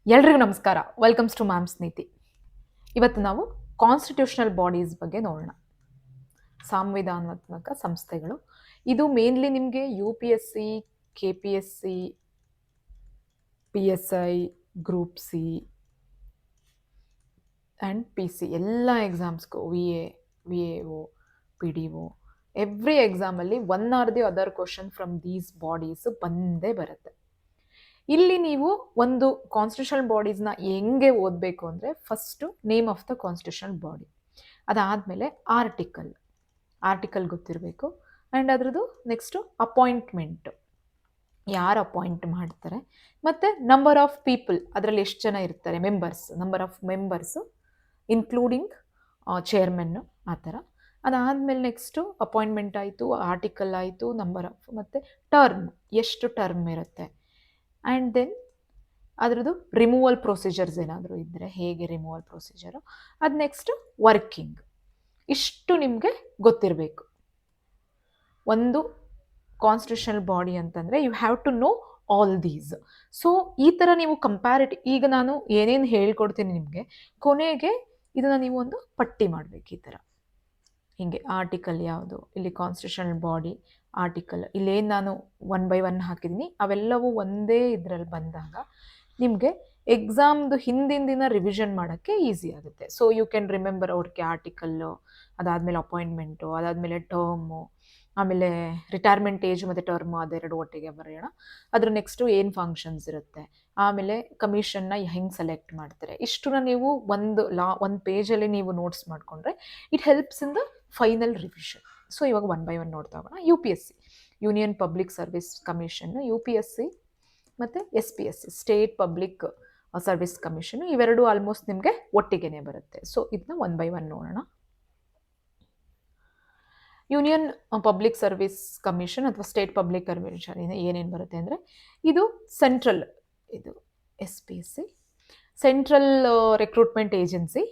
ಎಲ್ರಿಗೂ ನಮಸ್ಕಾರ. Welcomes to ma'ams ನೀತಿ. ಇವತ್ತು ನಾವು ಕಾನ್ಸ್ಟಿಟ್ಯೂಷನಲ್ ಬಾಡೀಸ್ ಬಗ್ಗೆ ನೋಡೋಣ. ಸಾಂವಿಧಾನಾತ್ಮಕ ಸಂಸ್ಥೆಗಳು. ಇದು ಮೇನ್ಲಿ ನಿಮಗೆ UPSC, KPSC, PSI, group C and PC ಎಲ್ಲ ಎಕ್ಸಾಮ್ಸ್ಗೂ VAO, PDO ಎವ್ರಿ ಎಕ್ಸಾಮಲ್ಲಿ one or the other question from these bodies ಬಂದೇ ಬರುತ್ತೆ. ಇಲ್ಲಿ ನೀವು ಒಂದು ಕಾನ್ಸ್ಟಿಟ್ಯೂಷನಲ್ ಬಾಡೀಸ್ನ ಹೆಂಗೆ ಓದಬೇಕು ಅಂದರೆ first name of the constitutional body, ಅದಾದಮೇಲೆ ಆರ್ಟಿಕಲ್ ಗೊತ್ತಿರಬೇಕು. ಆ್ಯಂಡ್ ಅದರದ್ದು ನೆಕ್ಸ್ಟು ಅಪಾಯಿಂಟ್ಮೆಂಟು, ಯಾರು ಅಪಾಯಿಂಟ್ ಮಾಡ್ತಾರೆ, ಮತ್ತು ನಂಬರ್ ಆಫ್ ಪೀಪಲ್, ಅದರಲ್ಲಿ ಎಷ್ಟು ಜನ ಇರ್ತಾರೆ, ನಂಬರ್ ಆಫ್ ಮೆಂಬರ್ಸು ಇನ್ಕ್ಲೂಡಿಂಗ್ ಚೇರ್ಮನ್ನು, ಆ ಥರ. ಅದಾದಮೇಲೆ ನೆಕ್ಸ್ಟು ಅಪಾಯಿಂಟ್ಮೆಂಟ್ ಆಯಿತು, ಆರ್ಟಿಕಲ್ ಆಯಿತು, ನಂಬರ್ ಆಫ್, ಮತ್ತು ಟರ್ಮ್, ಎಷ್ಟು ಟರ್ಮ್ ಇರುತ್ತೆ. ಆ್ಯಂಡ್ ದೆನ್ ಅದರದ್ದು ರಿಮೂವಲ್ ಪ್ರೊಸೀಜರ್ಸ್ ಏನಾದರೂ ಇದ್ದರೆ ಹೇಗೆ ರಿಮೂವಲ್ ಪ್ರೊಸೀಜರು, ಅದು ನೆಕ್ಸ್ಟು ವರ್ಕಿಂಗ್. ಇಷ್ಟು ನಿಮಗೆ ಗೊತ್ತಿರಬೇಕು. ಒಂದು ಕಾನ್ಸ್ಟಿಟ್ಯೂಷನಲ್ ಬಾಡಿ ಅಂತಂದರೆ you have to know all these. So ಈ ಥರ ನೀವು ಈಗ ನಾನು ಏನೇನು ಹೇಳ್ಕೊಡ್ತೀನಿ ನಿಮಗೆ, ಕೊನೆಗೆ ಇದನ್ನು ನೀವು ಒಂದು ಪಟ್ಟಿ ಮಾಡಬೇಕು ಈ ಥರ. ಹೀಗೆ ಆರ್ಟಿಕಲ್ ಯಾವುದು, ಇಲ್ಲಿ ಕಾನ್ಸ್ಟಿಟ್ಯೂಷನಲ್ ಬಾಡಿ, ಆರ್ಟಿಕಲ್, ಇಲ್ಲೇನು ನಾನು 1 by 1 ಹಾಕಿದ್ದೀನಿ ಅವೆಲ್ಲವೂ ಒಂದೇ ಇದರಲ್ಲಿ ಬಂದಾಗ ನಿಮಗೆ ಎಕ್ಸಾಮ್ದು ಹಿಂದಿನ ದಿನ ರಿವಿಷನ್ ಮಾಡೋಕ್ಕೆ ಈಸಿ ಆಗುತ್ತೆ. ಸೊ ಯು ಕ್ಯಾನ್ ರಿಮೆಂಬರ್ ಅವ್ರಿಗೆ ಆರ್ಟಿಕಲ್ಲು, ಅದಾದಮೇಲೆ ಅಪಾಯಿಂಟ್ಮೆಂಟು, ಅದಾದಮೇಲೆ ಟರ್ಮು, ಆಮೇಲೆ ರಿಟೈರ್ಮೆಂಟ್ ಏಜ್ ಮತ್ತು ಟರ್ಮು ಅದೆರಡು ಒಟ್ಟಿಗೆ ಬರೆಯೋಣ. ಅದ್ರ ನೆಕ್ಸ್ಟು ಏನು ಫಂಕ್ಷನ್ಸ್ ಇರುತ್ತೆ, ಆಮೇಲೆ ಕಮಿಷನ್ನ ಹೆಂಗೆ ಸೆಲೆಕ್ಟ್ ಮಾಡ್ತಾರೆ, ಇಷ್ಟನ್ನ ನೀವು ಒಂದು ಪೇಜಲ್ಲಿ ನೀವು ನೋಟ್ಸ್ ಮಾಡಿಕೊಂಡ್ರೆ it helps in the final revision. So ಇವಾಗ 1 by 1 ನೋಡ್ತಾ ಹೋಗೋಣ. UPSC, union public service commission, UPSC ಮತ್ತು SPSC, state public service commission, ಇವೆರಡು ಆಲ್ಮೋಸ್ಟ್ ನಿಮಗೆ ಒಟ್ಟಿಗೆ ಬರುತ್ತೆ. ಸೊ ಇದನ್ನ 1 by 1 ನೋಡೋಣ. ಯೂನಿಯನ್ ಪಬ್ಲಿಕ್ ಸರ್ವಿಸ್ ಕಮಿಷನ್ ಅಥವಾ ಸ್ಟೇಟ್ ಪಬ್ಲಿಕ್ ಕಮಿಷನ್ ಏನೇನು ಬರುತ್ತೆ ಅಂದರೆ, ಇದು ಸೆಂಟ್ರಲ್, ಇದು SPSC ಸೆಂಟ್ರಲ್ ರಿಕ್ರೂಟ್ಮೆಂಟ್ ಏಜೆನ್ಸಿ,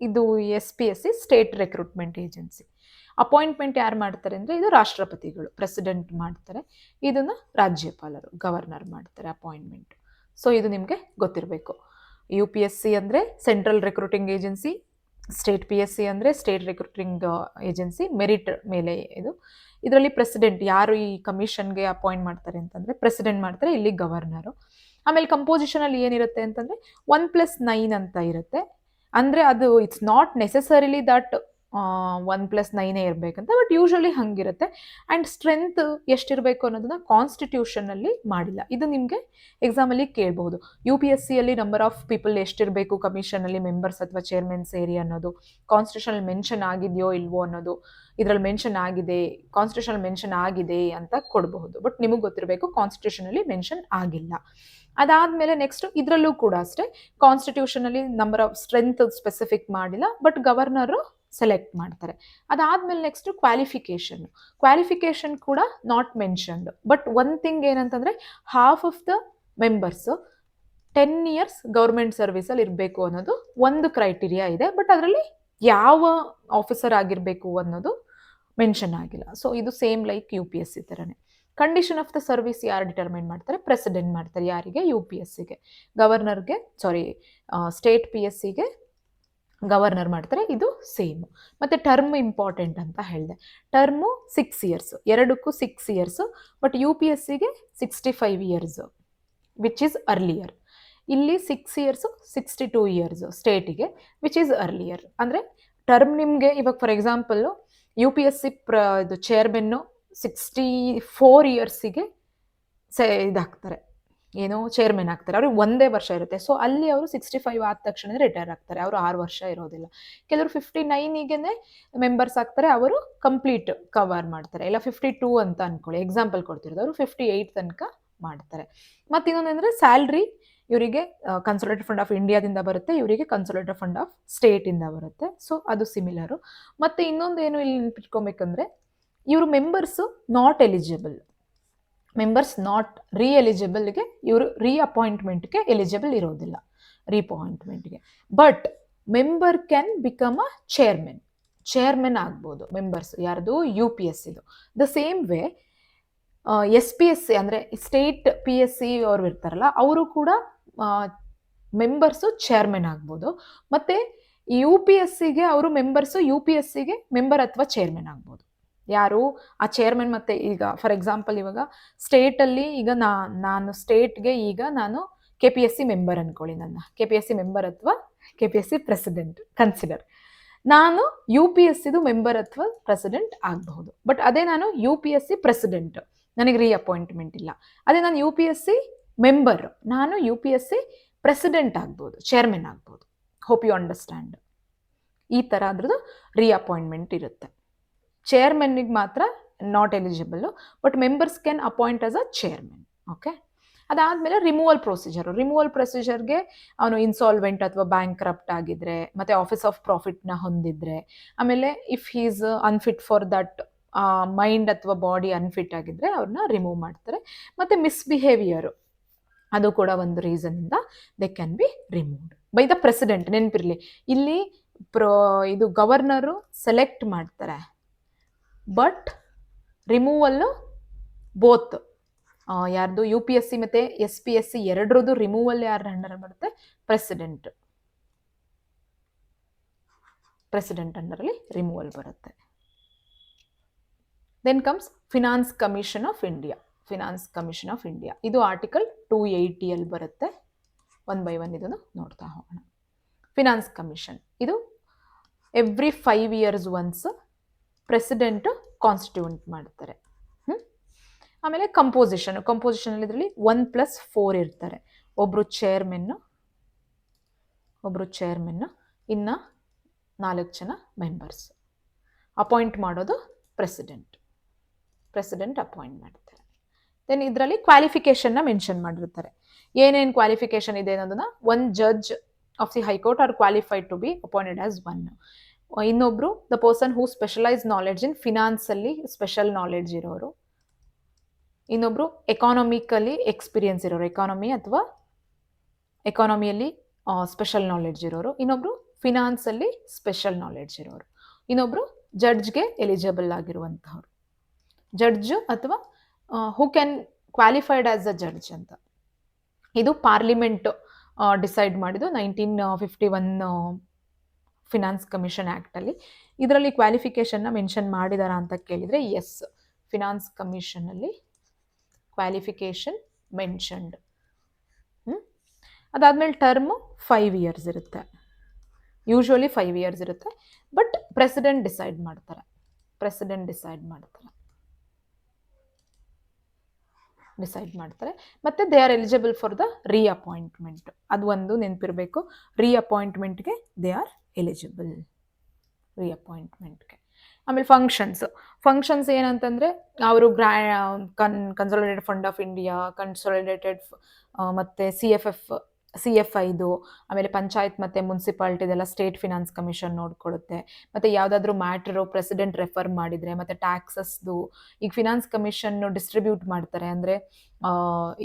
ಇದು SPSC state recruitment agency. Appointment ಯಾರು ಮಾಡ್ತಾರೆ ಅಂದರೆ ಇದು ರಾಷ್ಟ್ರಪತಿಗಳು, ಪ್ರೆಸಿಡೆಂಟ್ ಮಾಡ್ತಾರೆ. ಇದನ್ನು ರಾಜ್ಯಪಾಲರು, ಗವರ್ನರ್ ಮಾಡ್ತಾರೆ ಅಪಾಯಿಂಟ್ಮೆಂಟ್. ಸೊ ಇದು ನಿಮಗೆ ಗೊತ್ತಿರಬೇಕು. UPSC ಅಂದರೆ central recruiting agency, state PSC ಅಂದರೆ ಸ್ಟೇಟ್ ರಿಕ್ರೂಟಿಂಗ್ ಏಜೆನ್ಸಿ, ಮೆರಿಟ್ ಮೇಲೆ ಇದು. ಇದರಲ್ಲಿ ಪ್ರೆಸಿಡೆಂಟ್ ಯಾರು ಈ ಕಮಿಷನ್ಗೆ ಅಪಾಯಿಂಟ್ ಮಾಡ್ತಾರೆ ಅಂತಂದರೆ ಪ್ರೆಸಿಡೆಂಟ್ ಮಾಡ್ತಾರೆ, ಇಲ್ಲಿ ಗವರ್ನರು. ಆಮೇಲೆ ಕಂಪೋಸಿಷನಲ್ಲಿ ಏನಿರುತ್ತೆ ಅಂತಂದರೆ 1+9 ಅಂತ ಇರುತ್ತೆ. ಅಂದರೆ ಅದು ಇಟ್ಸ್ ನಾಟ್ ನೆಸೆಸರಿಲಿ ದಟ್ 1+9 ಇರಬೇಕಂತ, ಬಟ್ ಯೂಶ್ವಲಿ ಹಂಗಿರುತ್ತೆ. ಆ್ಯಂಡ್ ಸ್ಟ್ರೆಂತ್ ಎಷ್ಟಿರಬೇಕು ಅನ್ನೋದನ್ನ ಕಾನ್ಸ್ಟಿಟ್ಯೂಷನಲ್ಲಿ ಮಾಡಿಲ್ಲ. ಇದು ನಿಮಗೆ ಎಕ್ಸಾಮಲ್ಲಿ ಕೇಳಬಹುದು. UPSCಯಲ್ಲಿ ನಂಬರ್ ಆಫ್ ಪೀಪಲ್ ಎಷ್ಟಿರಬೇಕು ಕಮಿಷನಲ್ಲಿ, ಮೆಂಬರ್ಸ್ ಅಥವಾ ಚೇರ್ಮನ್ ಸೇರಿ ಅನ್ನೋದು ಕಾನ್ಸ್ಟಿಟ್ಯೂಷನಲ್ಲಿ ಮೆನ್ಷನ್ ಆಗಿದೆಯೋ ಇಲ್ವೋ ಅನ್ನೋದು ಇದರಲ್ಲಿ ಮೆನ್ಷನ್ ಆಗಿದೆ, ಕಾನ್ಸ್ಟಿಟ್ಯೂಷನಲ್ಲಿ ಮೆನ್ಷನ್ ಆಗಿದೆ ಅಂತ ಕೊಡಬಹುದು. ಬಟ್ ನಿಮಗೆ ಗೊತ್ತಿರಬೇಕು ಕಾನ್ಸ್ಟಿಟ್ಯೂಷನಲ್ಲಿ ಮೆನ್ಷನ್ ಆಗಿಲ್ಲ. ಅದಾದಮೇಲೆ ನೆಕ್ಸ್ಟ್ ಇದರಲ್ಲೂ ಕೂಡ ಅಷ್ಟೇ, ಕಾನ್ಸ್ಟಿಟ್ಯೂಷನಲ್ಲಿ ನಂಬರ್ ಆಫ್ ಸ್ಟ್ರೆಂತ್ ಸ್ಪೆಸಿಫಿಕ್ ಮಾಡಿಲ್ಲ, ಬಟ್ ಗವರ್ನರು ಸೆಲೆಕ್ಟ್ ಮಾಡ್ತಾರೆ. ಅದಾದಮೇಲೆ ನೆಕ್ಸ್ಟ್ ಕ್ವಾಲಿಫಿಕೇಶನ್ ಕೂಡ not mentioned. But one thing ಏನಂತಂದರೆ half of the members 10 years government ಸರ್ವಿಸಲ್ಲಿ ಇರಬೇಕು ಅನ್ನೋದು ಒಂದು ಕ್ರೈಟೀರಿಯಾ ಇದೆ. ಬಟ್ ಅದರಲ್ಲಿ ಯಾವ ಆಫೀಸರ್ ಆಗಿರಬೇಕು ಅನ್ನೋದು ಮೆನ್ಷನ್ ಆಗಿಲ್ಲ. ಸೊ ಇದು ಸೇಮ್ ಲೈಕ್ UPSC ಥರನೇ. ಕಂಡೀಷನ್ ಆಫ್ ದ ಸರ್ವಿಸ್ ಯಾರು ಡಿಟರ್ಮೈನ್ ಮಾಡ್ತಾರೆ, ಪ್ರೆಸಿಡೆಂಟ್ ಮಾಡ್ತಾರೆ. ಯಾರಿಗೆ? UPSCಗೆ. ಗವರ್ನರ್ಗೆ ಸ್ಟೇಟ್ PSCಗೆ ಗವರ್ನರ್ ಮಾಡ್ತಾರೆ. ಇದು ಸೇಮ್. ಮತ್ತು ಟರ್ಮ್ ಇಂಪಾರ್ಟೆಂಟ್ ಅಂತ ಹೇಳಿದೆ. ಟರ್ಮು 6 years, ಎರಡಕ್ಕೂ 6 years. ಬಟ್ UPSCಗೆ 65 years ವಿಚ್ ಈಸ್ ಅರ್ಲಿಯರ್. ಇಲ್ಲಿ 6 years 62 years ಸ್ಟೇಟಿಗೆ, ವಿಚ್ ಈಸ್ ಅರ್ಲಿಯರ್. ಅಂದರೆ ಟರ್ಮ್ ನಿಮಗೆ ಇವಾಗ ಫಾರ್ ಎಕ್ಸಾಂಪಲ್ಲು UPSC ಇದು ಚೇರ್ಮನ್ನು 64 yearsಗೆ ಇದಾಗ್ತಾರೆ, ಏನೋ ಚೇರ್ಮನ್ ಆಗ್ತಾರೆ. ಅವ್ರಿಗೆ 1 ವರ್ಷ ಇರುತ್ತೆ. ಸೊ ಅಲ್ಲಿ ಅವರು 65 ಆದ ತಕ್ಷಣ ರಿಟೈರ್ ಆಗ್ತಾರೆ, ಅವರು 6 ವರ್ಷ ಇರೋದಿಲ್ಲ. ಕೆಲವರು 59ಗೆ ಮೆಂಬರ್ಸ್ ಆಗ್ತಾರೆ, ಅವರು ಕಂಪ್ಲೀಟ್ ಕವರ್ ಮಾಡ್ತಾರೆ. ಇಲ್ಲ 52 ಅಂತ ಅಂದ್ಕೊಳ್ಳಿ, ಎಕ್ಸಾಂಪಲ್ ಕೊಡ್ತಿರೋದು, ಅವರು 58 ತನಕ ಮಾಡ್ತಾರೆ. ಮತ್ತು ಇನ್ನೊಂದಂದರೆ ಸ್ಯಾಲ್ರಿ ಇವರಿಗೆ ಕನ್ಸಾಲಿಡೇಟೆಡ್ ಫಂಡ್ ಆಫ್ ಇಂಡಿಯಾದಿಂದ ಬರುತ್ತೆ, ಇವರಿಗೆ ಕನ್ಸಾಲಿಡೇಟೆಡ್ ಫಂಡ್ ಆಫ್ ಸ್ಟೇಟಿಂದ ಬರುತ್ತೆ. ಸೊ ಅದು ಸಿಮಿಲರು. ಮತ್ತು ಇನ್ನೊಂದು ಏನು ಇಲ್ಲಿ ನೆನ್ಪಿಟ್ಕೊಬೇಕಂದ್ರೆ, ಇವರು members not eligible, members not ಎಲಿಜಿಬಲ್ಗೆ, ಇವರು ಅಪಾಯಿಂಟ್ಮೆಂಟ್ಗೆ ಎಲಿಜಿಬಲ್ ಇರೋದಿಲ್ಲ, ಅಪಾಯಿಂಟ್ಮೆಂಟ್ಗೆ. But member can become a chairman ಆಗ್ಬೋದು ಮೆಂಬರ್ಸ್. ಯಾರ್ದು? UPSCದು. ದ ಸೇಮ್ ವೇ SPSC ಅಂದರೆ ಸ್ಟೇಟ್ PSC ಅವ್ರು ಇರ್ತಾರಲ್ಲ, ಅವರು ಕೂಡ ಮೆಂಬರ್ಸು ಚೇರ್ಮನ್ ಆಗ್ಬೋದು. ಮತ್ತು UPSCಗೆ ಅವರು ಮೆಂಬರ್ಸು UPSCಗೆ ಮೆಂಬರ್ ಅಥವಾ ಚೇರ್ಮನ್ ಆಗ್ಬೋದು. ಯಾರು ಆ ಚೇರ್ಮನ್. ಮತ್ತು ಈಗ ಫಾರ್ ಎಕ್ಸಾಂಪಲ್ ಇವಾಗ ಸ್ಟೇಟಲ್ಲಿ ಈಗ ನಾನು ಸ್ಟೇಟ್ಗೆ ಈಗ ನಾನು KPSC ಮೆಂಬರ್ ಅನ್ಕೊಳ್ಳಿ, ನನ್ನ KPSC ಮೆಂಬರ್ ಅಥವಾ KPSC ಪ್ರೆಸಿಡೆಂಟ್ ಕನ್ಸಿಡರ್. ನಾನು UPSCದು ಮೆಂಬರ್ ಅಥವಾ ಪ್ರೆಸಿಡೆಂಟ್ ಆಗಬಹುದು. ಬಟ್ ಅದೇ ನಾನು UPSC ಪ್ರೆಸಿಡೆಂಟ್, ನನಗೆ ರೀಅಪಾಯಿಂಟ್ಮೆಂಟ್ ಇಲ್ಲ. ಅದೇ ನಾನು UPSC ಮೆಂಬರ್, ನಾನು UPSC ಪ್ರೆಸಿಡೆಂಟ್ ಆಗ್ಬೋದು, ಚೇರ್ಮನ್ ಆಗ್ಬೋದು. Hope you understand. ಈ ಥರ ಅದ್ರದ್ದು ರೀಅಪಾಯಿಂಟ್ಮೆಂಟ್ ಇರುತ್ತೆ. ಚೇರ್ಮನ್ನಿಗೆ ಮಾತ್ರ not eligible, but members can appoint as a chairman. Okay. ಅದಾದಮೇಲೆ ರಿಮೂವಲ್ ಪ್ರೊಸೀಜರ್ಗೆ ಅವನು ಇನ್ಸಾಲ್ವೆಂಟ್ ಅಥವಾ ಬ್ಯಾಂಕ್ ಕರಪ್ಟ್ ಆಗಿದ್ರೆ, ಮತ್ತು ಆಫೀಸ್ ಆಫ್ ಪ್ರಾಫಿಟ್ನ ಹೊಂದಿದ್ರೆ, ಆಮೇಲೆ if he's unfit for that mind ಅಥವಾ ಬಾಡಿ ಅನ್ಫಿಟ್ ಆಗಿದ್ರೆ ಅವ್ರನ್ನ ರಿಮೂವ್ ಮಾಡ್ತಾರೆ. ಮತ್ತು ಮಿಸ್ಬಿಹೇವಿಯರು, ಅದು ಕೂಡ ಒಂದು ರೀಸನ್ನಿಂದ they can be removed by the president. ನೆನಪಿರಲಿ, ಇಲ್ಲಿ ಇದು ಗವರ್ನರು ಸೆಲೆಕ್ಟ್ ಮಾಡ್ತಾರೆ, ಬಟ್ ರಿಮೂವಲ್ಲು ಬೋತ್ ಯಾರ್ದು UPSC ಮತ್ತು SPSC ಎರಡರದ್ದು ರಿಮೂವಲ್ ಯಾರ ಅಂಡರ್ ಬರುತ್ತೆ? ಪ್ರೆಸಿಡೆಂಟ್ ಅಂಡರಲ್ಲಿ ರಿಮೂವಲ್ ಬರುತ್ತೆ. Then comes finance commission of India. ಇದು ಆರ್ಟಿಕಲ್ 280 ಬರುತ್ತೆ. ಒನ್ ಬೈ ಒನ್ ಇದನ್ನು ನೋಡ್ತಾ ಹೋಗೋಣ. ಫಿನಾನ್ಸ್ ಕಮಿಷನ್ ಇದು every 5 years once president constituent ಮಾಡ್ತಾರೆ. ಆಮೇಲೆ ಕಂಪೋಸಿಷನಲ್ಲಿ ಇದರಲ್ಲಿ 1+4 ಇರ್ತಾರೆ. ಒಬ್ಬರು ಚೇರ್ಮನ್ನು, ಇನ್ನು 4 ಜನ ಮೆಂಬರ್ಸ್. ಅಪಾಯಿಂಟ್ ಮಾಡೋದು ಪ್ರೆಸಿಡೆಂಟ್ ಅಪಾಯಿಂಟ್ ಮಾಡ್ತಾರೆ. ದೆನ್ ಇದರಲ್ಲಿ ಕ್ವಾಲಿಫಿಕೇಷನ್ನ ಮೆನ್ಷನ್ ಮಾಡಿರ್ತಾರೆ. ಏನೇನು ಕ್ವಾಲಿಫಿಕೇಷನ್ ಇದೆ ಅನ್ನೋದನ್ನ, one judge of the high court are qualified to be appointed as one. ಇನ್ನೊಬ್ರು the person who specialise knowledge in ಫಿನಾನ್ಸಲ್ಲಿ ಸ್ಪೆಷಲ್ ನಾಲೆಡ್ಜ್ ಇರೋರು. ಇನ್ನೊಬ್ರು ಎಕಾನಮಿಕಲಿ ಎಕ್ಸ್ಪೀರಿಯನ್ಸ್ ಇರೋರು, ಎಕಾನಮಿಯಲ್ಲಿ ಸ್ಪೆಷಲ್ ನಾಲೆಡ್ಜ್ ಇರೋರು. ಇನ್ನೊಬ್ರು ಫಿನಾನ್ಸಲ್ಲಿ ಸ್ಪೆಷಲ್ ನಾಲೆಡ್ಜ್ ಇರೋರು. ಇನ್ನೊಬ್ರು ಜಡ್ಜ್ಗೆ ಎಲಿಜಿಬಲ್ ಆಗಿರುವಂತಹವ್ರು, ಜಡ್ಜ್ ಅಥವಾ who can qualified as a judge ಅಂತ. ಇದು ಪಾರ್ಲಿಮೆಂಟ್ ಡಿಸೈಡ್ ಮಾಡಿದ್ದು 1951 ಫಿನಾನ್ಸ್ ಕಮಿಷನ್ ಆ್ಯಕ್ಟಲ್ಲಿ. ಇದರಲ್ಲಿ ಕ್ವಾಲಿಫಿಕೇಷನ್ನ ಮೆನ್ಷನ್ ಮಾಡಿದಾರಾ ಅಂತ ಕೇಳಿದರೆ ಎಸ್, ಫಿನಾನ್ಸ್ ಕಮಿಷನಲ್ಲಿ ಕ್ವಾಲಿಫಿಕೇಷನ್ ಮೆನ್ಷನ್ಡ್. ಅದಾದಮೇಲೆ ಟರ್ಮು 5 years ಇರುತ್ತೆ, ಯೂಶ್ವಲಿ 5 years ಇರುತ್ತೆ. ಬಟ್ ಪ್ರೆಸಿಡೆಂಟ್ ಡಿಸೈಡ್ ಮಾಡ್ತಾರೆ. ಮತ್ತು they are eligible for the reappointment. ಅದು ಒಂದು ನೆನಪಿರಬೇಕು, ರೀಅಪಾಯಿಂಟ್ಮೆಂಟ್ಗೆ ದೇ ಆರ್ ಎಲಿಜಿಬಲ್, ರೀಅಪಾಯಿಂಟ್ಮೆಂಟ್ಗೆ. ಆಮೇಲೆ ಫಂಕ್ಷನ್ಸ್ ಏನಂತಂದರೆ, ಅವರು consolidated fund of India, consolidated ಮತ್ತು CFIದು, ಆಮೇಲೆ ಪಂಚಾಯತ್ ಮತ್ತು ಮುನ್ಸಿಪಾಲ್ಟಿದೆಲ್ಲ ಸ್ಟೇಟ್ ಫಿನಾನ್ಸ್ ಕಮಿಷನ್ ನೋಡ್ಕೊಳ್ಳುತ್ತೆ. ಮತ್ತು ಯಾವುದಾದ್ರೂ ಮ್ಯಾಟ್ರು ಪ್ರೆಸಿಡೆಂಟ್ ರೆಫರ್ ಮಾಡಿದರೆ, ಮತ್ತು ಟ್ಯಾಕ್ಸಸ್ದು ಈಗ ಫಿನಾನ್ಸ್ ಕಮಿಷನ್ನು ಡಿಸ್ಟ್ರಿಬ್ಯೂಟ್ ಮಾಡ್ತಾರೆ. ಅಂದರೆ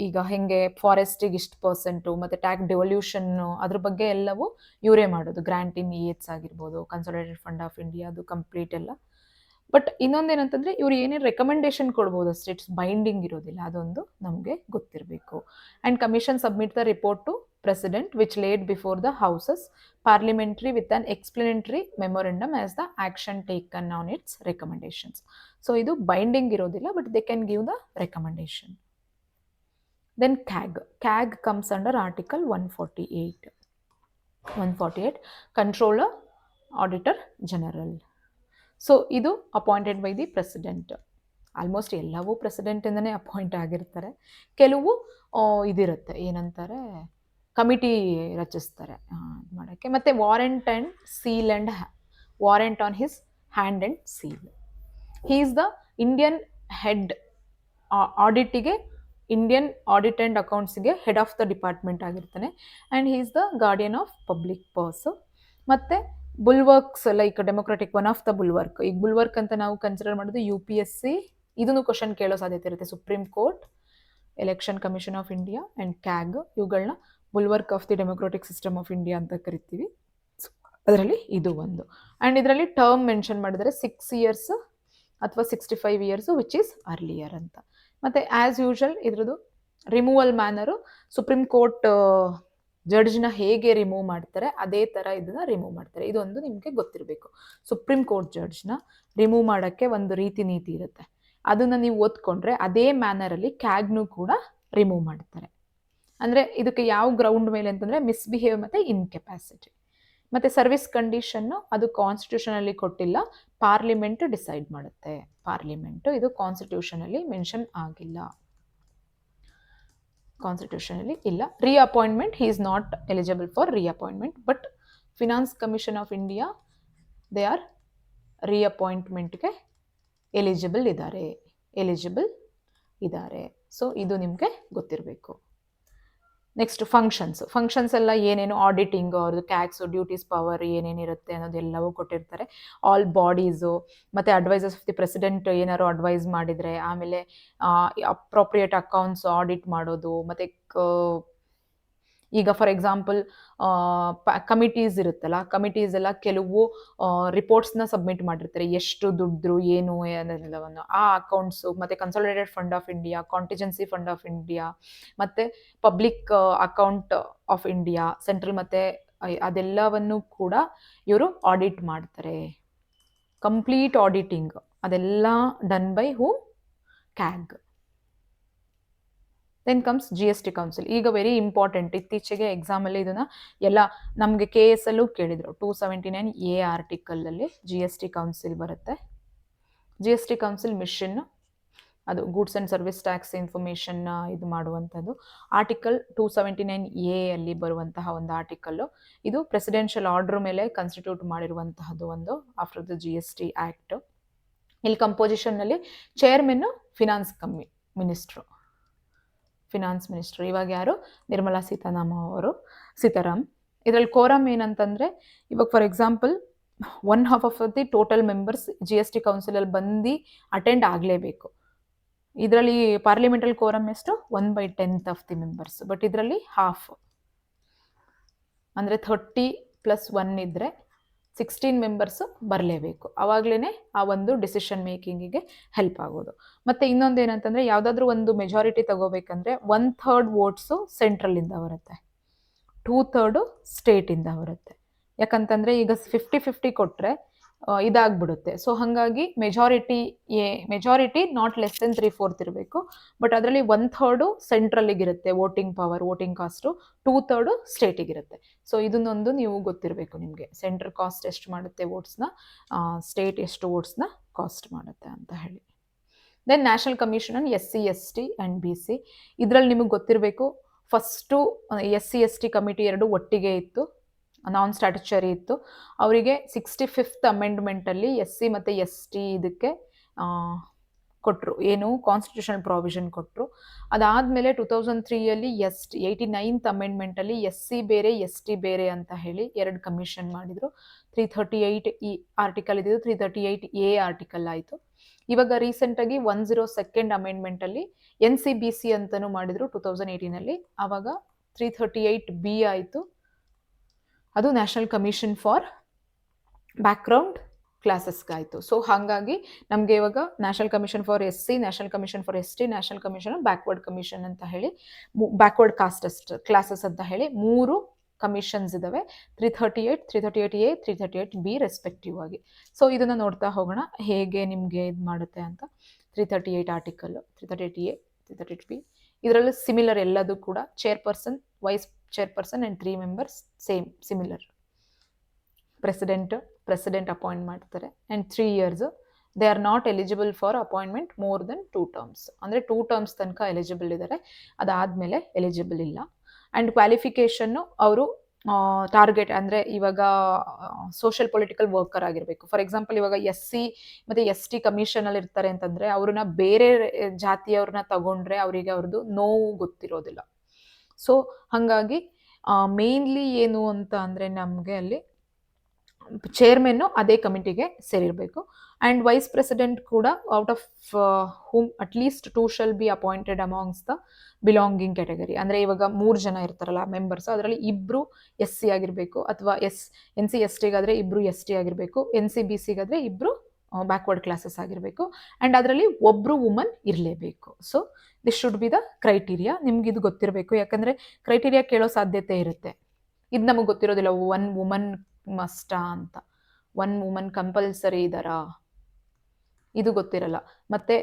ಈಗ ಹೇಗೆ ಫಾರೆಸ್ಟಿಗೆ ಇಷ್ಟು %, ಮತ್ತು ಟ್ಯಾಕ್ಸ್ ಡೆವಲ್ಯೂಷನ್ನು ಅದ್ರ ಬಗ್ಗೆ ಎಲ್ಲವೂ ಇವರೇ ಮಾಡೋದು. ಗ್ರ್ಯಾಂಟ್ ಇನ್ EHs ಆಗಿರ್ಬೋದು, ಕನ್ಸಾಲಿಡೇಟೆಡ್ ಫಂಡ್ ಆಫ್ ಇಂಡಿಯಾದು ಕಂಪ್ಲೀಟ್ ಎಲ್ಲ. ಬಟ್ ಇನ್ನೊಂದೇನಂತಂದರೆ, ಇವರು ಏನೇನು ರೆಕಮೆಂಡೇಶನ್ ಕೊಡ್ಬೋದು ಅಷ್ಟೇ, ಇಟ್ಸ್ ಬೈಂಡಿಂಗ್ ಇರೋದಿಲ್ಲ, ಅದೊಂದು ನಮಗೆ ಗೊತ್ತಿರಬೇಕು. And commission submit the report to president which laid before the houses parliamentary with an explanatory memorandum as the action taken on its recommendations. So ಇದು ಬೈಂಡಿಂಗ್ ಇರೋದಿಲ್ಲ, but they can give the recommendation. Then CAG comes under article 148 controller auditor general. So ಇದು appointed by the president. Almost ಎಲ್ಲವೂ ಪ್ರೆಸಿಡೆಂಟಿಂದನೇ appoint ಆಗಿರ್ತಾರೆ. ಕೆಲವು ಇದಿರುತ್ತೆ, ಏನಂತಾರೆ, committee ರಚಿಸ್ತಾರೆ ಮಾಡೋಕ್ಕೆ. ಮತ್ತು warrant on his hand and seal. He is the Indian head ಆಡಿಟಿಗೆ, ಇಂಡಿಯನ್ ಆಡಿಟ್ ಆ್ಯಂಡ್ ಅಕೌಂಟ್ಸ್ಗೆ ಹೆಡ್ ಆಫ್ ದ ಡಿಪಾರ್ಟ್ಮೆಂಟ್ ಆಗಿರ್ತಾನೆ. And he is the guardian of public purse. ಮತ್ತು bulwarks like democratic, one of the bulwark. ಈಗ bulwark ಅಂತ ನಾವು consider ಮಾಡೋದು UPSC, ಇದನ್ನು question ಕೇಳೋ ಸಾಧ್ಯತೆ ಇರುತ್ತೆ. Supreme court, election commission of India and CAG, ಇವುಗಳನ್ನ bulwark of the democratic system of India ಅಂತ ಕರಿತೀವಿ. ಅದರಲ್ಲಿ ಇದು ಒಂದು. ಆ್ಯಂಡ್ ಇದರಲ್ಲಿ ಟರ್ಮ್ ಮೆನ್ಷನ್ ಮಾಡಿದರೆ 6 years ಅಥವಾ 65 years ವಿಚ್ ಈಸ್ ಅರ್ಲಿಯರ್ ಅಂತ. ಮತ್ತು ಆ್ಯಸ್ ಯೂಶುವಲ್ ಇದ್ರದ್ದು ರಿಮೂವಲ್ ಮ್ಯಾನರು ಸುಪ್ರೀಂ ಕೋರ್ಟ್ ಜಡ್ಜ್ನ ಹೇಗೆ ರಿಮೂವ್ ಮಾಡ್ತಾರೆ ಅದೇ ಥರ ಇದನ್ನ ರಿಮೂವ್ ಮಾಡ್ತಾರೆ. ಇದೊಂದು ನಿಮಗೆ ಗೊತ್ತಿರಬೇಕು. ಸುಪ್ರೀಂ ಕೋರ್ಟ್ ಜಡ್ಜ್ನ ರಿಮೂವ್ ಮಾಡೋಕ್ಕೆ ಒಂದು ರೀತಿ ನೀತಿ ಇರುತ್ತೆ. ಅದನ್ನು ನೀವು ಓದ್ಕೊಂಡ್ರೆ ಅದೇ ಮ್ಯಾನರಲ್ಲಿ ಕ್ಯಾಗ್ನು ಕೂಡ ರಿಮೂವ್ ಮಾಡ್ತಾರೆ. ಅಂದರೆ ಇದಕ್ಕೆ ಯಾವ ಗ್ರೌಂಡ್ ಮೇಲೆ ಅಂತಂದರೆ ಮಿಸ್ಬಿಹೇವ್ ಮತ್ತು ಇನ್ಕೆಪಾಸಿಟಿ. ಮತ್ತು ಸರ್ವಿಸ್ ಕಂಡೀಷನ್ನು ಅದು ಕಾನ್ಸ್ಟಿಟ್ಯೂಷನಲ್ಲಿ ಕೊಟ್ಟಿಲ್ಲ, ಪಾರ್ಲಿಮೆಂಟ್ ಡಿಸೈಡ್ ಮಾಡುತ್ತೆ. ಪಾರ್ಲಿಮೆಂಟು, ಇದು ಕಾನ್ಸ್ಟಿಟ್ಯೂಷನಲ್ಲಿ ಮೆನ್ಷನ್ ಆಗಿಲ್ಲ, ಕಾನ್ಸ್ಟಿಟ್ಯೂಷನಲ್ಲಿ ಇಲ್ಲ. Reappointment, he is not eligible for reappointment, but finance commission of India they are ರೀಅಪಾಯಿಂಟ್ಮೆಂಟ್ಗೆ ಎಲಿಜಿಬಲ್ ಇದ್ದಾರೆ. ಸೊ ಇದು ನಿಮಗೆ ಗೊತ್ತಿರಬೇಕು. ನೆಕ್ಸ್ಟ್ ಫಂಕ್ಷನ್ಸ್ ಎಲ್ಲ ಏನೇನು, ಆಡಿಟಿಂಗ್, ಅವ್ರದ್ದು ಟ್ಯಾಕ್ಸು, ಡ್ಯೂಟೀಸ್, ಪವರ್ ಏನೇನಿರುತ್ತೆ ಅನ್ನೋದೆಲ್ಲವೂ ಕೊಟ್ಟಿರ್ತಾರೆ. ಆಲ್ ಬಾಡೀಸು, ಮತ್ತು ಅಡ್ವೈಸರ್ಸ್ ಆಫ್ ದಿ ಪ್ರೆಸಿಡೆಂಟ್ ಏನಾದ್ರು ಅಡ್ವೈಸ್ ಮಾಡಿದರೆ, ಆಮೇಲೆ ಅಪ್ರೋಪ್ರಿಯೇಟ್ ಅಕೌಂಟ್ಸ್ ಆಡಿಟ್ ಮಾಡೋದು, ಮತ್ತು ಈಗ ಫಾರ್ ಎಕ್ಸಾಂಪಲ್ ಕಮಿಟೀಸ್ ಇರುತ್ತಲ್ಲ, ಕಮಿಟೀಸ್ ಎಲ್ಲ ಕೆಲವು ರಿಪೋರ್ಟ್ಸ್ನ ಸಬ್ಮಿಟ್ ಮಾಡಿರ್ತಾರೆ, ಎಷ್ಟು ದುಡ್ಡು ಏನು ಅನ್ನೋದೆಲ್ಲವನ್ನು, ಆ ಅಕೌಂಟ್ಸು, ಮತ್ತು consolidated fund of India, contingency fund of India, ಮತ್ತು public account of India, central, ಮತ್ತು ಅದೆಲ್ಲವನ್ನು ಕೂಡ ಇವರು ಆಡಿಟ್ ಮಾಡ್ತಾರೆ. ಕಂಪ್ಲೀಟ್ ಆಡಿಟಿಂಗ್ ಅದೆಲ್ಲ done by who? CAG. Then comes GST council. ಈಗ ವೆರಿ ಇಂಪಾರ್ಟೆಂಟ್, ಇತ್ತೀಚೆಗೆ ಎಕ್ಸಾಮಲ್ಲಿ ಇದನ್ನು ಎಲ್ಲ ನಮಗೆ KS ಅಲ್ಲೂ ಕೇಳಿದರು. 279A ಆರ್ಟಿಕಲಲ್ಲಿ GST ಕೌನ್ಸಿಲ್ ಬರುತ್ತೆ. GST ಕೌನ್ಸಿಲ್ ಮಿಷನ್, ಅದು ಗೂಡ್ಸ್ ಆ್ಯಂಡ್ ಸರ್ವಿಸ್ ಟ್ಯಾಕ್ಸ್ ಇನ್ಫಾರ್ಮೇಷನ್ನ ಇದು ಮಾಡುವಂಥದ್ದು. ಆರ್ಟಿಕಲ್ 279A ಅಲ್ಲಿ ಬರುವಂತಹ ಒಂದು ಆರ್ಟಿಕಲ್ಲು, ಇದು ಪ್ರೆಸಿಡೆನ್ಷಿಯಲ್ ಆರ್ಡರ್ ಮೇಲೆ ಕನ್ಸ್ಟಿಟ್ಯೂಟ್ ಮಾಡಿರುವಂತಹದ್ದು ಒಂದು ಆಫ್ಟರ್ ದ GST ಆ್ಯಕ್ಟ್. ಇಲ್ಲಿ ಕಂಪೋಸಿಷನ್ನಲ್ಲಿ ಚೇರ್ಮನ್ನು ಫಿನಾನ್ಸ್ ಮಿನಿಸ್ಟ್ರು, ಇವಾಗ ಯಾರು? ನಿರ್ಮಲಾ ಸೀತಾರಾಮ್. ಇದರಲ್ಲಿ ಕೋರಮ್ ಏನಂತಂದರೆ, ಇವಾಗ for example 1/2 of the total members GST ಕೌನ್ಸಿಲಲ್ಲಿ ಬಂದು ಅಟೆಂಡ್ ಆಗಲೇಬೇಕು. ಇದರಲ್ಲಿ ಪಾರ್ಲಿಮೆಂಟಲ್ ಕೋರಮ್ ಎಷ್ಟು? 1/10 ಆಫ್ ದಿ ಮೆಂಬರ್ಸ್. ಬಟ್ ಇದರಲ್ಲಿ ಹಾಫ್, ಅಂದರೆ 30 + 1 ಇದ್ದರೆ 16 ಮೆಂಬರ್ಸು ಬರಲೇಬೇಕು. ಆವಾಗಲೇ ಆ ಒಂದು ಡಿಸಿಷನ್ ಮೇಕಿಂಗಿಗೆ ಹೆಲ್ಪ್ ಆಗೋದು. ಮತ್ತು ಇನ್ನೊಂದು ಏನಂತಂದರೆ, ಯಾವುದಾದ್ರೂ ಒಂದು ಮೆಜಾರಿಟಿ ತಗೋಬೇಕಂದ್ರೆ 1/3 ವೋಟ್ಸು ಸೆಂಟ್ರಲಿಂದ ಬರುತ್ತೆ, 2/3 ಸ್ಟೇಟಿಂದ ಬರುತ್ತೆ. ಯಾಕಂತಂದರೆ ಈಗ 50-50 ಕೊಟ್ಟರೆ ಇದಾಗ್ಬಿಡುತ್ತೆ. ಸೊ ಹಾಗಾಗಿ ಮೆಜಾರಿಟಿ ನಾಟ್ ಲೆಸ್ ದೆನ್ 3/4 ಇರಬೇಕು. ಬಟ್ ಅದರಲ್ಲಿ 1/3 ಸೆಂಟ್ರಲ್ಲಿಗಿರುತ್ತೆ ವೋಟಿಂಗ್ ಪವರ್, ವೋಟಿಂಗ್ ಕಾಸ್ಟು, 2/3 ಸ್ಟೇಟಿಗಿರುತ್ತೆ. ಸೊ ಇದನ್ನೊಂದು ನೀವು ಗೊತ್ತಿರಬೇಕು ನಿಮಗೆ, ಸೆಂಟ್ರಲ್ ಕಾಸ್ಟ್ ಎಷ್ಟು ಮಾಡುತ್ತೆ ವೋಟ್ಸ್ನ, ಸ್ಟೇಟ್ ಎಷ್ಟು ವೋಟ್ಸ್ನ ಕಾಸ್ಟ್ ಮಾಡುತ್ತೆ ಅಂತ ಹೇಳಿ. Then national commission on SC, ST and BC. ಇದರಲ್ಲಿ ನಿಮಗೆ ಗೊತ್ತಿರಬೇಕು, ಫಸ್ಟು SC, ST ಕಮಿಟಿ 2 ಒಟ್ಟಿಗೆ ಇತ್ತು, ನಾನ್ ಸ್ಟ್ಯಾಟ್ಯುಟರಿ ಇತ್ತು. ಅವರಿಗೆ 65th ಅಮೆಂಡ್ಮೆಂಟಲ್ಲಿ SC ಮತ್ತು ST ಇದಕ್ಕೆ ಕೊಟ್ಟರು, ಏನು ಕಾನ್ಸ್ಟಿಟ್ಯೂಷನಲ್ ಪ್ರಾವಿಷನ್ ಕೊಟ್ಟರು. ಅದಾದಮೇಲೆ 2003ಯಲ್ಲಿ 89th ಅಮೆಂಡ್ಮೆಂಟಲ್ಲಿ SC ಬೇರೆ ST ಬೇರೆ ಅಂತ ಹೇಳಿ 2 ಕಮಿಷನ್ ಮಾಡಿದರು. 338 ಆರ್ಟಿಕಲ್ ಇದ್ದಿದ್ದು 338A ಆರ್ಟಿಕಲ್ ಆಯಿತು. ಇವಾಗ ರೀಸೆಂಟಾಗಿ 102nd ಅಮೆಂಡ್ಮೆಂಟಲ್ಲಿ NCBC ಅಂತಲೂ ಮಾಡಿದರು 2018ನಲ್ಲಿ. ಆವಾಗ 338B ಆಯಿತು, ಅದು ನ್ಯಾಷನಲ್ ಕಮಿಷನ್ ಫಾರ್ ಬ್ಯಾಕ್ಗ್ರೌಂಡ್ ಕ್ಲಾಸಸ್ಗಾಯಿತು. ಸೊ ಹಾಗಾಗಿ ನಮಗೆ ಇವಾಗ national commission for SC, national commission for ST, national commission backward commission ಅಂತ ಹೇಳಿ, ಬ್ಯಾಕ್ವರ್ಡ್ ಕ್ಲಾಸಸ್ ಅಂತ ಹೇಳಿ 3 ಕಮಿಷನ್ಸ್ ಇದ್ದಾವೆ. 338, 338A, 338B ರೆಸ್ಪೆಕ್ಟಿವ್ ಆಗಿ. ಸೊ ಇದನ್ನು ನೋಡ್ತಾ ಹೋಗೋಣ ಹೇಗೆ ನಿಮಗೆ ಇದು ಮಾಡುತ್ತೆ ಅಂತ. 338 ಆರ್ಟಿಕಲ್ಲು, 338A, 338B, ಇದರಲ್ಲಿ ಸಿಮಿಲರ್ ಎಲ್ಲದೂ ಕೂಡ. Chairperson, vice chairperson and 3 members similar. President appoint ಮಾಡ್ತಾರೆ and 3 years. They are not eligible for appointment more than 2 terms. ಅಂದರೆ 2 terms ತನಕ ಎಲಿಜಿಬಲ್ ಇದ್ದಾರೆ, ಅದಾದಮೇಲೆ ಎಲಿಜಿಬಲ್ ಇಲ್ಲ. ಆ್ಯಂಡ್ ಕ್ವಾಲಿಫಿಕೇಷನ್ನು ಅವರು ಟಾರ್ಗೆಟ್, ಅಂದರೆ ಇವಾಗ ಸೋಷಿಯಲ್ ಪೊಲಿಟಿಕಲ್ ವರ್ಕರ್ ಆಗಿರಬೇಕು. ಫಾರ್ ಎಕ್ಸಾಂಪಲ್ ಇವಾಗ SC ಮತ್ತು ST ಕಮಿಷನಲ್ಲಿ ಇರ್ತಾರೆ ಅಂತಂದರೆ, ಅವ್ರನ್ನ ಬೇರೆ ಜಾತಿಯವ್ರನ್ನ ತಗೊಂಡ್ರೆ ಅವರಿಗೆ ಅವ್ರದ್ದು ನೋವು ಗೊತ್ತಿರೋದಿಲ್ಲ. ಸೊ ಹಾಗಾಗಿ ಮೇನ್ಲಿ ಏನು ಅಂತ ಅಂದರೆ, ನಮಗೆ ಅಲ್ಲಿ ಚೇರ್ಮನ್ನು ಅದೇ ಕಮಿಟಿಗೆ ಸೇರಿರಬೇಕು. ಆ್ಯಂಡ್ ವೈಸ್ ಪ್ರೆಸಿಡೆಂಟ್ ಕೂಡ out of whom at least 2 shall be appointed amongst the belonging category. ಅಂದರೆ ಇವಾಗ 3 ಜನ ಇರ್ತಾರಲ್ಲ ಮೆಂಬರ್ಸ್, ಅದರಲ್ಲಿ 2 SC ಆಗಿರಬೇಕು, ಅಥವಾ NC STಗಾದರೆ 2 ST ಆಗಿರಬೇಕು, NC BCಗಾದರೆ 2 ಬ್ಯಾಕ್ವರ್ಡ್ ಕ್ಲಾಸಸ್ ಆಗಿರಬೇಕು ಆ್ಯಂಡ್ ಅದರಲ್ಲಿ ಒಬ್ಬರು ವುಮನ್ ಇರಲೇಬೇಕು. So this should be the criteria. ನಿಮ್ಗೆ ಇದು ಗೊತ್ತಿರಬೇಕು, ಯಾಕಂದರೆ ಕ್ರೈಟೀರಿಯಾ ಕೇಳೋ ಸಾಧ್ಯತೆ ಇರುತ್ತೆ. ಇದು ನಮಗೆ ಗೊತ್ತಿರೋದಿಲ್ಲ, 1 ವುಮನ್ ಮಸ್ಟಾ ಅಂತ, 1 ವುಮನ್ ಕಂಪಲ್ಸರಿ ಇದ್ದಾರಾ, ಇದು ಗೊತ್ತಿರಲ್ಲ. ಮತ್ತು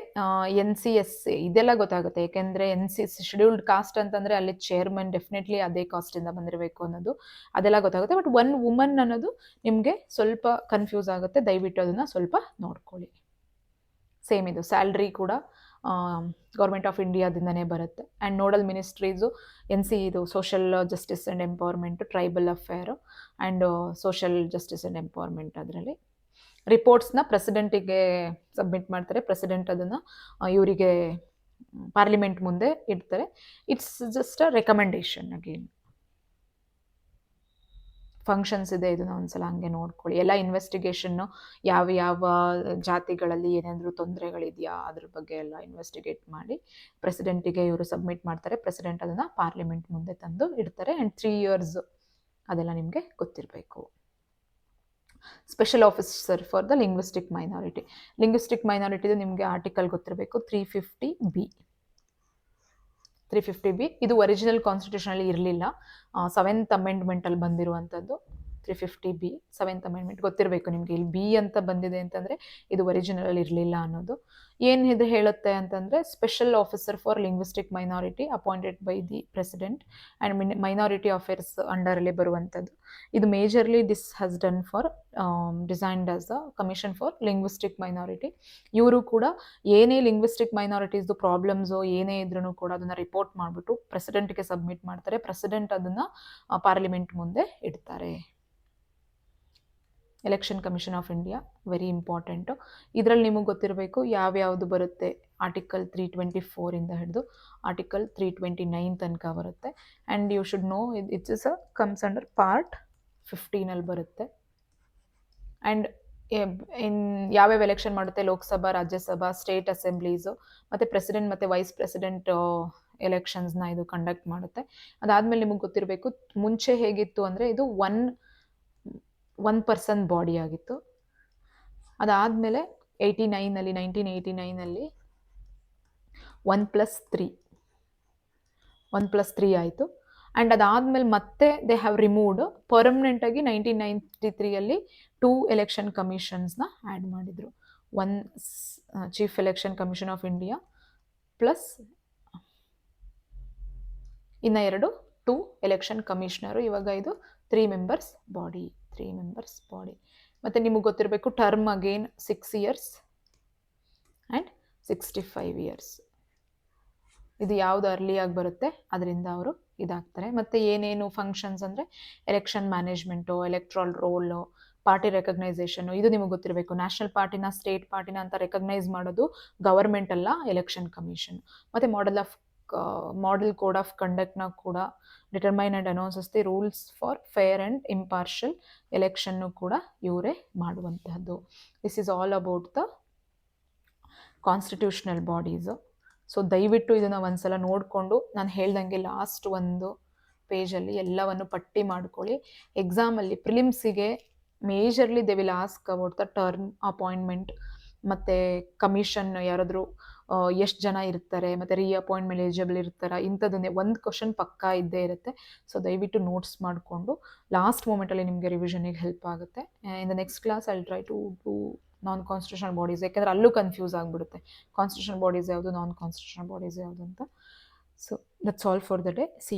NCSC ಇದೆಲ್ಲ ಗೊತ್ತಾಗುತ್ತೆ, ಯಾಕೆಂದರೆ ಶೆಡ್ಯೂಲ್ಡ್ ಕಾಸ್ಟ್ ಅಂತಂದರೆ ಅಲ್ಲಿ ಚೇರ್ಮನ್ ಡೆಫಿನೆಟ್ಲಿ ಅದೇ ಕಾಸ್ಟಿಂದ ಬಂದಿರಬೇಕು ಅನ್ನೋದು ಅದೆಲ್ಲ ಗೊತ್ತಾಗುತ್ತೆ. ಬಟ್ 1 ವುಮನ್ ಅನ್ನೋದು ನಿಮಗೆ ಸ್ವಲ್ಪ ಕನ್ಫ್ಯೂಸ್ ಆಗುತ್ತೆ, ದಯವಿಟ್ಟು ಅದನ್ನು ಸ್ವಲ್ಪ ನೋಡ್ಕೊಳ್ಳಿ. ಸೇಮ್ ಇದು ಸ್ಯಾಲ್ರಿ ಕೂಡ ಗೌರ್ಮೆಂಟ್ ಆಫ್ ಇಂಡಿಯಾದಿಂದನೇ ಬರುತ್ತೆ. ಆ್ಯಂಡ್ ನೋಡಲ್ ಮಿನಿಸ್ಟ್ರೀಸು ಇದು social justice and empowerment, tribal affair and social justice and empowerment. ಅದರಲ್ಲಿ ರಿಪೋರ್ಟ್ಸ್ನ ಪ್ರೆಸಿಡೆಂಟಿಗೆ ಸಬ್ಮಿಟ್ ಮಾಡ್ತಾರೆ. ಪ್ರೆಸಿಡೆಂಟ್ ಅದನ್ನು ಇವರಿಗೆ ಪಾರ್ಲಿಮೆಂಟ್ ಮುಂದೆ ಇಡ್ತಾರೆ. It's just a recommendation. Again functions ಇದೆ, ಇದನ್ನ ಒಂದ್ಸಲ ಹಂಗೆ ನೋಡ್ಕೊಳ್ಳಿ. ಎಲ್ಲ ಇನ್ವೆಸ್ಟಿಗೇಷನ್ನು ಯಾವ ಯಾವ ಜಾತಿಗಳಲ್ಲಿ ಏನಾದರೂ ತೊಂದರೆಗಳಿದೆಯಾ ಅದ್ರ ಬಗ್ಗೆ ಎಲ್ಲ ಇನ್ವೆಸ್ಟಿಗೇಟ್ ಮಾಡಿ ಪ್ರೆಸಿಡೆಂಟಿಗೆ ಇವರು ಸಬ್ಮಿಟ್ ಮಾಡ್ತಾರೆ. ಪ್ರೆಸಿಡೆಂಟ್ ಅದನ್ನು ಪಾರ್ಲಿಮೆಂಟ್ ಮುಂದೆ ತಂದು ಇಡ್ತಾರೆ. ಆ್ಯಂಡ್ 3 years ಅದೆಲ್ಲ ನಿಮಗೆ ಗೊತ್ತಿರಬೇಕು. Special officer for the linguistic minority. Linguistic ಮೈನಾರಿಟಿದು ನಿಮಗೆ ಆರ್ಟಿಕಲ್ ಗೊತ್ತಿರಬೇಕು, 350B. 350B ಇದು ಒರಿಜಿನಲ್ ಕಾನ್ಸ್ಟಿಟ್ಯೂಷನಲ್ಲಿ ಇರಲಿಲ್ಲ, 7th ಅಮೆಂಡ್ಮೆಂಟಲ್ಲಿ ಬಂದಿರುವಂಥದ್ದು. 350B 7th ಅಮೆಂಡ್ಮೆಂಟ್ ಗೊತ್ತಿರಬೇಕು ನಿಮಗೆ. ಇಲ್ಲಿ B ಅಂತ ಬಂದಿದೆ ಅಂತಂದರೆ ಇದು ಒರಿಜಿನಲಲ್ಲಿ ಇರಲಿಲ್ಲ ಅನ್ನೋದು. ಏನು ಇದು ಹೇಳುತ್ತೆ ಅಂತಂದರೆ, special officer for linguistic minority appointed by the president and minority affairs ಅಂಡರಲ್ಲಿ ಬರುವಂಥದ್ದು. ಇದು majorly this has done for designed as the commission for linguistic minority. ಇವರು ಕೂಡ ಏನೇ ಲಿಂಗ್ವಿಸ್ಟಿಕ್ ಮೈನಾರಿಟೀಸ್ದು ಪ್ರಾಬ್ಲಮ್ಸು ಏನೇ ಇದ್ರೂ ಕೂಡ ಅದನ್ನು ರಿಪೋರ್ಟ್ ಮಾಡಿಬಿಟ್ಟು ಪ್ರೆಸಿಡೆಂಟ್ಗೆ ಸಬ್ಮಿಟ್ ಮಾಡ್ತಾರೆ. ಪ್ರೆಸಿಡೆಂಟ್ ಅದನ್ನು ಪಾರ್ಲಿಮೆಂಟ್ ಮುಂದೆ ಇಡ್ತಾರೆ. Election commission of India very important. ಇದರಲ್ಲಿ ನಿಮಗೆ ಗೊತ್ತಿರಬೇಕು ಯಾವ್ಯಾವುದು ಬರುತ್ತೆ. ಆರ್ಟಿಕಲ್ 324 ಹಿಡಿದು ಆರ್ಟಿಕಲ್ 329 ತನಕ ಬರುತ್ತೆ. And you should know it's is comes under part 15 ಬರುತ್ತೆ. ಆ್ಯಂಡ್ ಯಾವ್ಯಾವ ಎಲೆಕ್ಷನ್ ಮಾಡುತ್ತೆ, ಲೋಕಸಭಾ, ರಾಜ್ಯಸಭಾ, ಸ್ಟೇಟ್ ಅಸೆಂಬ್ಲೀಸು ಮತ್ತು ಪ್ರೆಸಿಡೆಂಟ್ ಮತ್ತು ವೈಸ್ ಪ್ರೆಸಿಡೆಂಟ್ ಎಲೆಕ್ಷನ್ಸ್ನ ಇದು ಕಂಡಕ್ಟ್ ಮಾಡುತ್ತೆ. ಅದಾದಮೇಲೆ ನಿಮಗೆ ಗೊತ್ತಿರಬೇಕು, ಮುಂಚೆ ಹೇಗಿತ್ತು ಅಂದರೆ ಇದು ಒನ್ ಪರ್ಸನ್ ಬಾಡಿ ಆಗಿತ್ತು. ಅದಾದಮೇಲೆ 1989 1+3 ಆಯಿತು. ಆ್ಯಂಡ್ ಅದಾದಮೇಲೆ ಮತ್ತೆ ದೇ ಹ್ಯಾವ್ ರಿಮೂವ್ಡ್ ಪರ್ಮನೆಂಟಾಗಿ 1993 2 ಎಲೆಕ್ಷನ್ ಕಮಿಷನ್ಸ್ನ ಆ್ಯಡ್ ಮಾಡಿದರು. 1 chief election commission of India plus ಇನ್ನು 2 ಎಲೆಕ್ಷನ್ ಕಮಿಷನರು. ಇವಾಗ ಇದು 3 members ಬಾಡಿ. ಮತ್ತು ನಿಮಗೆ ಗೊತ್ತಿರಬೇಕು term again 6 years and 65 years. ಇದು ಯಾವುದು ಅರ್ಲಿಯಾಗಿ ಬರುತ್ತೆ ಅದರಿಂದ ಅವರು ಇದಾಗ್ತಾರೆ. ಮತ್ತು ಏನೇನು ಫಂಕ್ಷನ್ಸ್ ಅಂದರೆ election management, electoral roll, party recognition, ಇದು ನಿಮಗೆ ಗೊತ್ತಿರಬೇಕು. ನ್ಯಾಷನಲ್ ಪಾರ್ಟಿನ ಸ್ಟೇಟ್ ಪಾರ್ಟಿನ ಅಂತ ರೆಕಗ್ನೈಸ್ ಮಾಡೋದು ಗವರ್ಮೆಂಟ್ ಅಲ್ಲ, ಎಲೆಕ್ಷನ್ ಕಮಿಷನ್. ಮತ್ತು ಮಾಡೆಲ್ ಕೋಡ್ ಆಫ್ ಕಂಡಕ್ಟ್ನ ಕೂಡ determine and announces the rules for fair and impartial ಎಲೆಕ್ಷನ್ನು ಕೂಡ ಇವರೇ ಮಾಡುವಂತಹದ್ದು. This is all about the constitutional bodies. So ದಯವಿಟ್ಟು ಇದನ್ನು ಒಂದ್ಸಲ ನೋಡಿಕೊಂಡು ನಾನು ಹೇಳ್ದಂಗೆ ಲಾಸ್ಟ್ ಒಂದು ಪೇಜಲ್ಲಿ ಎಲ್ಲವನ್ನು ಪಟ್ಟಿ ಮಾಡ್ಕೊಳ್ಳಿ. ಎಕ್ಸಾಮಲ್ಲಿ ಪ್ರಿಲಿಮ್ಸಿಗೆ majorly they will ask about the term appointment ಮತ್ತು ಕಮಿಷನ್ ಯಾರಾದರೂ ಎಷ್ಟು ಜನ ಇರ್ತಾರೆ ಮತ್ತು ರೀಅಪಾಯಿಂಟ್ಮೆಂಟ್ ಎಲಿಜಿಬಲ್ ಇರ್ತಾರೆ, ಇಂಥದ್ದನ್ನೇ ಒಂದು ಕ್ವಶನ್ ಪಕ್ಕಾ ಇದ್ದೇ ಇರುತ್ತೆ. ಸೊ ದಯವಿಟ್ಟು ನೋಟ್ಸ್ ಮಾಡಿಕೊಂಡು ಲಾಸ್ಟ್ ಮೂಮೆಂಟಲ್ಲಿ ನಿಮಗೆ ರಿವಿಷನಿಗೆ ಹೆಲ್ಪ್ ಆಗುತ್ತೆ. In the next class I try to do non constitutional bodies, ಯಾಕೆಂದರೆ ಅಲ್ಲೂ ಕನ್ಫ್ಯೂಸ್ ಆಗಿಬಿಡುತ್ತೆ ಕಾನ್ಸ್ಟಿಟ್ಯೂಷನಲ್ ಬಾಡೀಸ್ ಯಾವುದು, ನಾನ್ ಕಾನ್ಸ್ಟಿಟ್ಯೂಷನಲ್ ಬಾಡೀಸ್ ಯಾವುದು ಅಂತ. So that's all for the day. C